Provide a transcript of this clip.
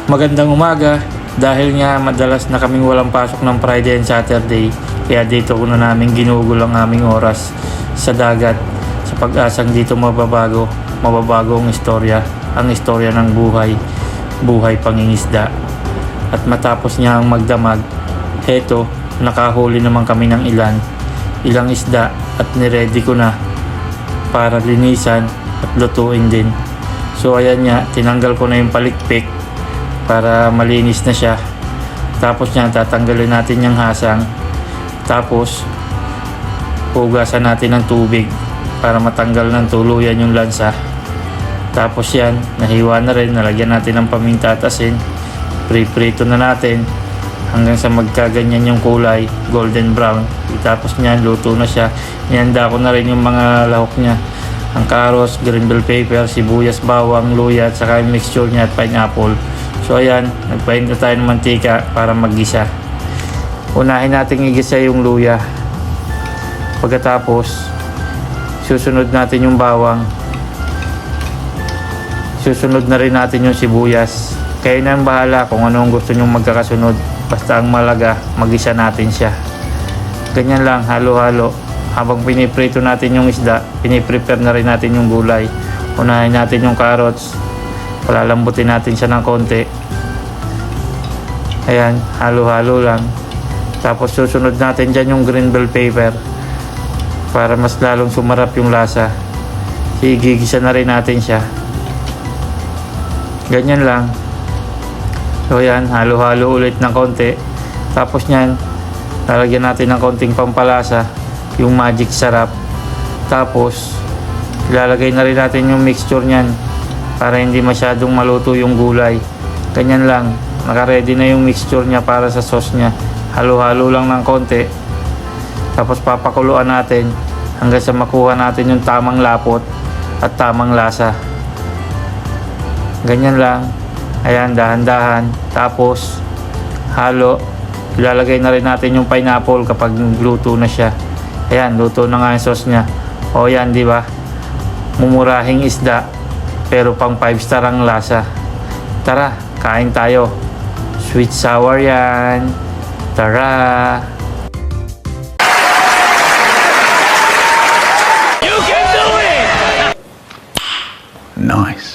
Magandang umaga. Dahil nga madalas na kaming walang pasok ng Friday and Saturday, kaya dito ko na namin ginugol ang aming oras sa dagat sa pag-asang dito mababago ang istorya, ang istorya ng buhay pangingisda. At matapos niya ang magdamag, heto, nakahuli naman kami ng ilang isda at niready ko na para linisan at lutuin din. So ayan nga, tinanggal ko na yung palikpik para malinis na siya. Tapos niya tatanggalin natin yung hasang. Tapos hugasan natin ng tubig para matanggal ng tuluyan yung lansa. Tapos yan, nahiwa na rin, nalagyan natin ng paminta at asin. Pre-prito na natin hanggang sa magkaganyan yung kulay, golden brown. Tapos niyan, luto na siya. Nihanda ko na rin yung mga lahok niya. Ang carrots, green bell pepper, sibuyas, bawang, luya, at saka yung mixture niya at pineapple. So ayan, nagpahinta tayo ng mantika para maggisa. Unahin natin igisa yung luya. Pagkatapos, susunod natin yung bawang. Susunod na rin natin yung sibuyas. Kayo na ang bahala kung anong gusto nyong magkakasunod. Basta ang malaga, magisa natin siya. Ganyan lang, halo-halo. Habang piniprito natin yung isda, piniprepare na rin natin yung gulay. Unahin natin yung carrots. Palalambutin natin siya ng konti. Ayan, halo-halo lang. Tapos susunod natin dyan yung green bell pepper para mas lalong sumarap yung lasa. Igigisa na rin natin siya. Ganyan lang. So ayan, halo-halo ulit ng konti. Tapos nyan, lalagyan natin ng konting pampalasa, yung magic sarap. Tapos ilalagay na rin natin yung mixture nyan para hindi masyadong maluto yung gulay. Ganyan lang, naka-ready na yung mixture niya para sa sauce niya. Halo-halo lang ng konti. Tapos papakuluan natin hanggang sa makuha natin yung tamang lapot at tamang lasa. Ganyan lang. Ayan, dahan-dahan. Tapos halo. Ilalagay na rin natin yung pineapple kapag luto na siya. Ayan, luto na nga yung sauce niya. O yan, di ba? Mumurahing isda pero pang 5-star ang lasa. Tara, kain tayo. Sweet sour yan. Tara. You can do it! Nice.